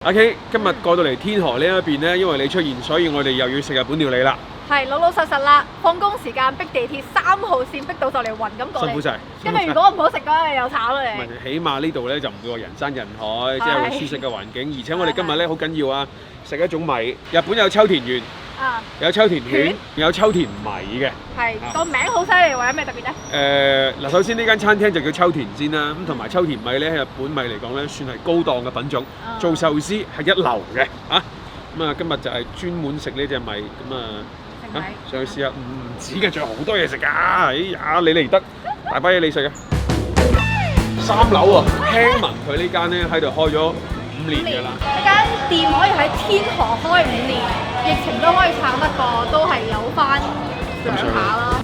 阿 K， 今日過到嚟天河呢一邊咧，因為你出現，所以我哋又要食日本料理啦。係老老實實啦，放工時間逼地鐵3號線逼到就嚟暈咁過嚟。辛苦晒。跟住如果唔好食嗰日又慘啦你。起碼呢度咧就唔會話人山人海，即係好舒適嘅環境。而且我哋今日咧好緊要啊，食一種米。日本有秋田園，有秋田犬，有秋田米嘅。係個名好犀利喎，有咩特別咧？嗱，首先呢間餐廳就叫秋田先啦，咁同埋秋田米咧喺日本米嚟講咧算係高檔嘅品種，做壽司係一流嘅嚇。咁啊，今日就係專門食呢隻米，咁啊。上去試下，唔止嘅，仲有好多嘢食㗎！哎呀，你嚟得，大把嘢你食啊！3樓啊，聽聞佢呢間咧喺度開咗5年㗎啦。呢間店可以喺天河開5年，疫情都可以撐得過，都係有翻兩下啦。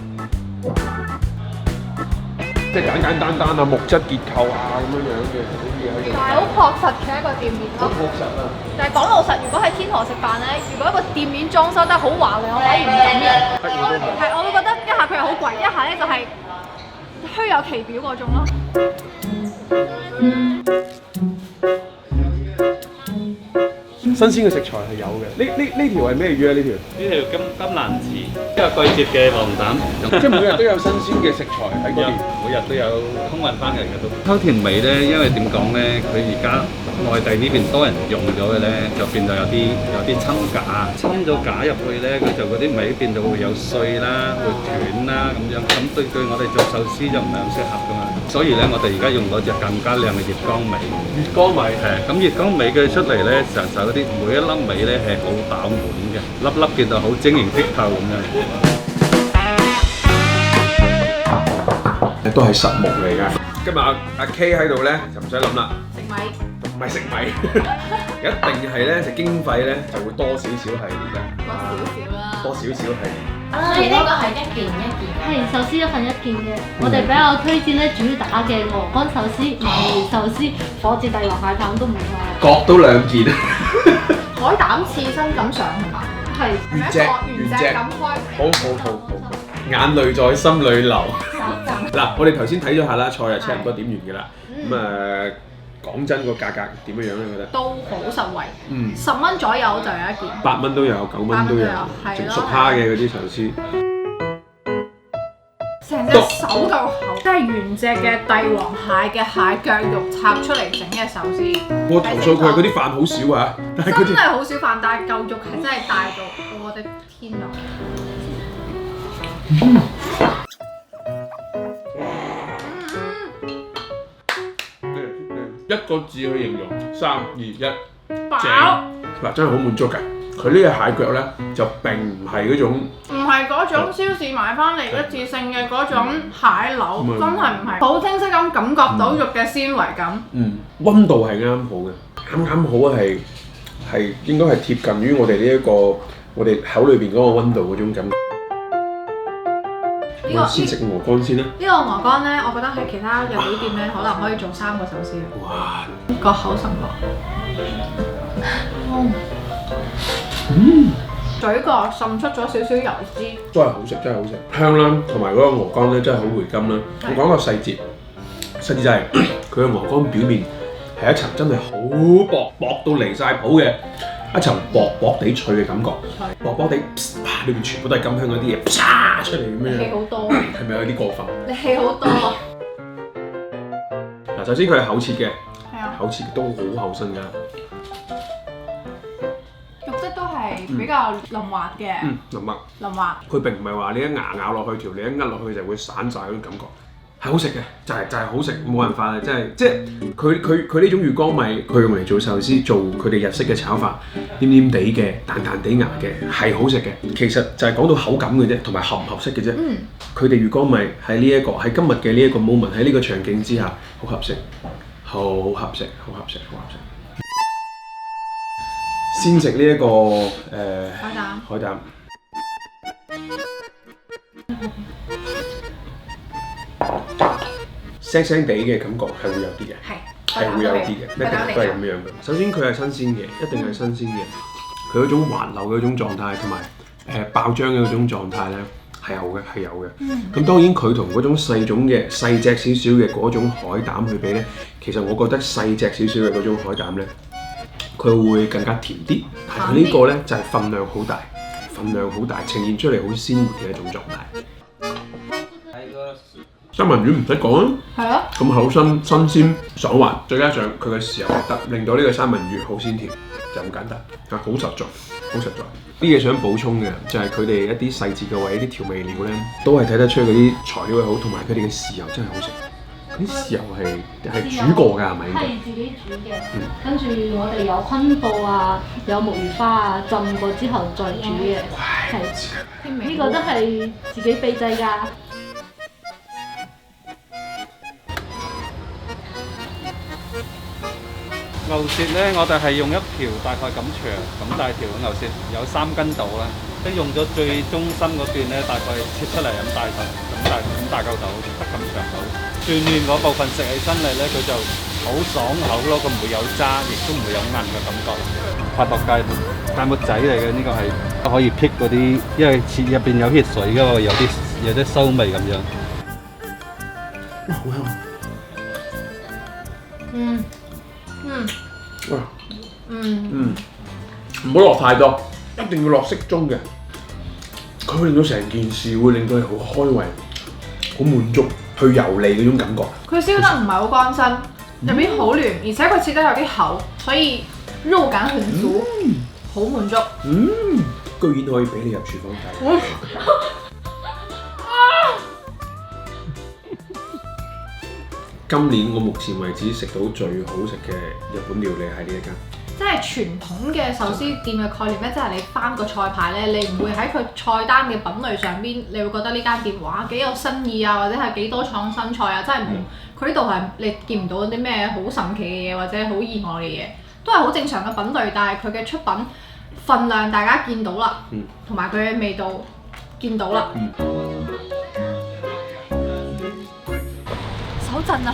即係簡簡單單啊，木質結構啊咁樣嘅嗰啲嘢喺度。但係好確實嘅一個店面咯。好確實啊！但係講老實，如果喺天河食飯咧，如果一個店面裝修得好華麗，我反而唔敢入。係，我會覺得一下佢又好貴，一下咧就係虛有其表嗰種咯。新鮮嘅食材係有嘅。呢條係咩魚啊？呢條金蘭子，一個季節嘅黃膽，即係每日都有新鮮嘅食材喺嗰邊，每日都有空運翻嚟嘅都。秋田米咧，因為點講咧，佢而家內地呢邊多人用咗嘅咧，就變到有啲摻假，摻咗假入去咧，佢就嗰啲米變到會有碎啦，會斷啦咁樣，咁對我哋做壽司就唔係咁適合噶嘛。所以咧，我哋而家用嗰隻更加靚嘅月光米。月光米係，咁月光米佢出嚟咧，就嗰啲每一粒米咧係好飽滿嘅，粒粒見到好晶瑩剔透咁樣。都係實木嚟㗎。今日阿 K 喺度咧，就唔使諗啦。食米唔係食米，一定係咧就經費咧就會多少少係嘅。多少少係。所以呢個係一件一件，係壽司1份1件嘅。我哋比較推薦咧主打嘅鵝肝壽司、鰻魚壽司、火箭帝王蟹棒都唔錯。各都2件。海膽刺身咁上係嘛？係。原隻咁開。好，眼淚在心裏流。嗱，我哋頭先睇咗下啦，菜就差唔多點完㗎啦。咁講真個價格點樣樣咧？覺得都好實惠。10蚊左右就有一件。8蚊都有，9蚊都有，仲熟蝦嘅嗰啲壽司。成隻手就厚，即係原隻嘅帝王蟹嘅蟹腳肉插出嚟整嘅壽司。我投訴佢嗰啲飯好少啊，但係真係好少飯，但係嚿肉係真係大到我的天啊！一個字去形容，3、2、1，飽。嗱，真係好滿足㗎。佢呢隻蟹腳咧就並唔係嗰種，唔係嗰種超市買翻嚟一次性嘅嗰種蟹柳，真係唔係。好清晰咁感覺到肉嘅纖維感。溫度係啱好嘅，啱好係應該係貼近於我哋呢一個我哋口裏邊嗰個溫度嗰種感覺。我先食鵝肝先啦。呢個鵝肝咧，我覺得喺其他日本店咧，可能可以做3個壽司。哇！個口神落。嘴角滲出咗少少油脂。真係好食，真係好食，香啦，同埋嗰個鵝肝咧真係好回甘啦。我講個細節就係佢嘅鵝肝表面係一層真係好薄到離晒譜嘅一層薄地脆嘅感覺，薄地，裏面全部都係甘香嗰啲嘢，啪出嚟咁樣。氣好多。係咪有啲過分？你氣好多。嗱，首先佢係厚切嘅，係啊，厚切都好厚身㗎。肉質都係比較腍滑嘅。腍滑。佢並唔係話你一牙咬落去條，你一握落去就會散晒嗰種感覺。係好食嘅，就係好食，冇辦法啊！即係佢呢種月光米，佢用嚟做壽司，做佢哋日式嘅炒法，黏黏地嘅，彈彈地牙嘅，係好食嘅。其實就係講到口感嘅啫，同埋合唔合適嘅啫。佢哋月光米喺呢一個喺今日嘅呢一個 moment 喺呢個場景之下，好合適，好合適。先食呢一個海膽。腥腥地嘅感覺係會有啲嘅，係會有啲嘅，一定都係咁樣嘅。首先佢係新鮮嘅，一定係新鮮嘅。佢嗰種滑溜嘅嗰種狀態，同埋爆漿嘅嗰種狀態咧，係有嘅，係有嘅。咁當然佢同嗰種細隻少少嘅嗰種海膽去比咧，其實我覺得細隻少少嘅嗰種海膽咧，佢會更加甜啲。但係呢個咧就係份量好大，呈現出嚟好鮮活嘅一種狀態。三文魚唔使講啊，係啊，咁厚身新鮮爽滑，再加上佢嘅豉油係得，令到呢個三文魚好鮮甜，就咁簡單，係好實在，好實在。啲嘢想補充嘅就係佢哋一啲細節嘅位，啲調味料咧都係睇得出嗰啲材料係好，同埋佢哋嘅豉油真係好食。嗰啲豉油係煮過㗎，係咪？係自己煮嘅，跟住我哋有昆布啊，有木魚花啊，浸過之後再煮嘅，係呢個都係自己秘製㗎。牛舌咧，我哋係用一條大概咁長、咁大條嘅牛舌，有3斤度啦。即用咗最中心嗰段咧，大概切出嚟咁大嚿，咁大嚿度，得咁長度。最嫩嗰部分食起身嚟咧，佢就好爽口咯，佢唔會有渣，亦都唔會有韌嘅感覺。發覺芥末仔嚟嘅呢個係可以辟嗰啲，因為切入邊有血水㗎嘛，有啲餿味咁樣。哇，好香！唔好落太多，一定要落適中嘅。佢會令到成件事會令到你好開胃、好滿足、去油膩嗰種感覺。佢燒得唔係好乾身，入邊好嫩，而且佢切得有啲厚，所以肉感很足，好滿足。居然可以俾你入廚房睇。今年我目前為止食到最好食嘅日本料理係呢一間。即係傳統嘅壽司店嘅概念咧，即係你翻個菜牌咧，你唔會喺佢菜單嘅品類上邊，你會覺得呢間店哇幾有新意啊，或者係幾多創新菜啊，真係冇。佢呢度係你見唔到啲咩好神奇嘅嘢，或者好意外嘅嘢，都係好正常嘅品類，但係佢嘅出品份量大家見到啦，同埋佢嘅味道見到啦。手震啊，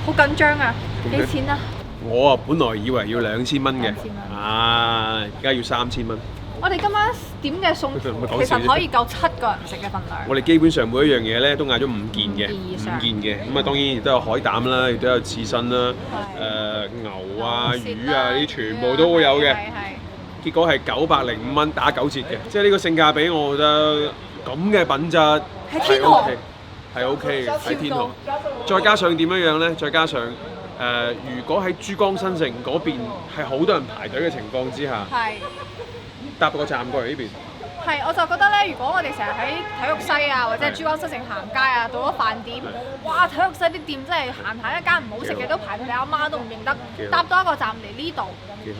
好緊張啊！幾錢啊？我啊，本來以為要2000蚊嘅，而家要3000蚊。我哋今晚點嘅餸其實可以夠7個人食嘅份量。我哋基本上每一樣嘢咧都嗌咗5件嘅，咁啊當然亦都有海膽啦，亦都有刺身啦，牛啊、魚啊啲全部都會有嘅。結果係905蚊打9折嘅，即係呢個性價比，我覺得咁嘅品質係 OK，係 OK 嘅喺天河。再加上點樣咧？再加上如果喺珠江新城嗰邊係好多人排隊嘅情況之下，搭個站過嚟呢邊。係，我就覺得咧，如果我哋成日喺體育西啊，或者珠江新城行街啊，到咗飯點，哇！體育西啲店真係閒閒一間唔好食嘅都排到你阿媽都唔認得，搭多一個站嚟呢度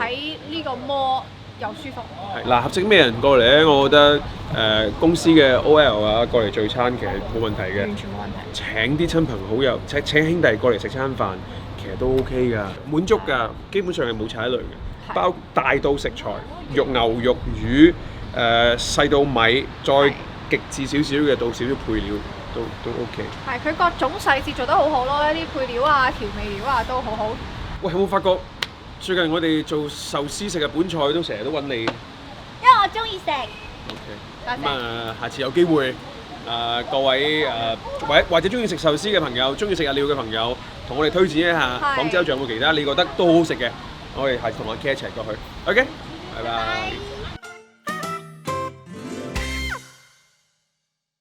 喺呢個摩又舒服。係嗱，合適咩人過嚟咧？我覺得公司嘅 OL 啊過嚟聚餐其實冇問題嘅，完全冇問題。請啲親朋好友，請兄弟過嚟食餐飯。其實都 OK 㗎，滿足㗎，基本上係冇踩雷嘅。包大到食材，肉牛肉魚，細到米，再極致少少嘅到少少配料都 OK。係佢各種細節做得好好咯，一啲配料啊、調味料啊都好好。喂，有冇發覺最近我哋做壽司食日本菜都成日都揾你？因為我中意食。OK。咁啊，下次有機會。各位或者中意食壽司嘅朋友，中意食日料嘅朋友，同我哋推薦一下廣州仲有冇其他你覺得都好好食嘅，我哋下次同阿 K 一齊過去。OK，拜拜。